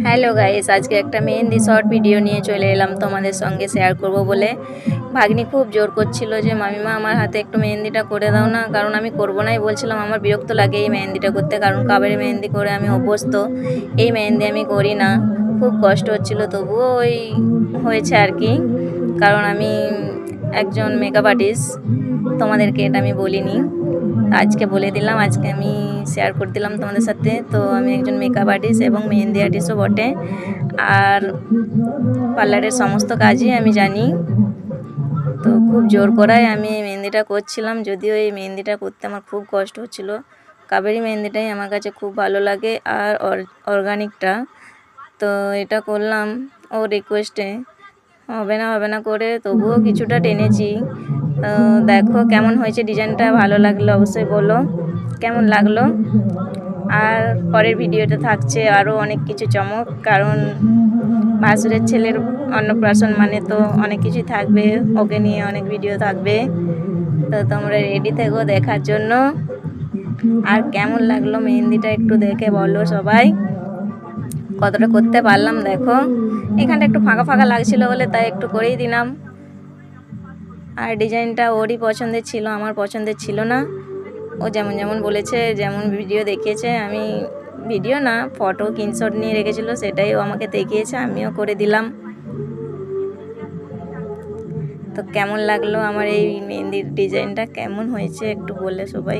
Hello guys, আজকে একটা mehndi short video নিয়ে চলে এলাম তোমাদের সঙ্গে শেয়ার করব বলে। ভাগ্নি খুব জোর করছিল যে মামিমা আমার হাতে একটু মেহেন্দিটা করে দাও না, কারণ আমি করবো নাই বলছিলাম। আমার বিরক্ত লাগে এই মেহেন্দিটা করতে, কারণ কাবেরি মেহেন্দি করে আমি অভ্যস্ত, এই মেহেন্দি আমি করি না। খুব কষ্ট হচ্ছিল, তবুও ওই হয়েছে আর কি, কারণ আমি একজন মেকআপ আর্টিস্ট, তোমাদেরকে এটা আমি বলিনি, আজকে বলে দিলাম। আজকে আমি শেয়ার করে দিলাম তোমাদের সাথে। তো আমি একজন মেকআপ আর্টিস্ট এবং মেহেন্দি আর্টিস্টও বটে, আর পার্লারের সমস্ত কাজই আমি জানি। তো খুব জোর করায় আমি এই মেহেন্দিটা করছিলাম, যদিও এই মেহেন্দিটা করতে আমার খুব কষ্ট হচ্ছিল। কাবেরি মেহেন্দিটাই আমার কাছে খুব ভালো লাগে, আর অর্গানিকটা। তো এটা করলাম ও রিকোয়েস্টে, হবে না করে তবুও কিছুটা টেনেছি। দেখো কেমন হয়েছে ডিজাইনটা, ভালো লাগলো অবশ্যই বলো কেমন লাগলো। আর পরের ভিডিওতে থাকছে আরও অনেক কিছু চমক, কারণ ভাসুরের ছেলের অন্নপ্রাশন মানে তো অনেক কিছুই থাকবে, ওকে নিয়ে অনেক ভিডিও থাকবে। তো তোমরা রেডি থেকো দেখার জন্য। আর কেমন লাগলো মেহেন্দিটা একটু দেখে বলো সবাই, কতটা করতে পারলাম দেখো। এখানটা একটু ফাঁকা ফাঁকা লাগছিল বলে তাই একটু করেই দিলাম। আর ডিজাইনটা ওরই পছন্দের ছিল, আমার পছন্দের ছিল না। ও যেমন যেমন বলেছে, যেমন ভিডিও দেখিয়েছে, আমি ভিডিও না ফটো স্ক্রিনশট নিয়ে রেখেছিল, সেটাই ও আমাকে দেখিয়েছে, আমিও করে দিলাম। তো কেমন লাগলো আমার এই মেহেন্দির ডিজাইনটা, কেমন হয়েছে একটু বললে সবাই।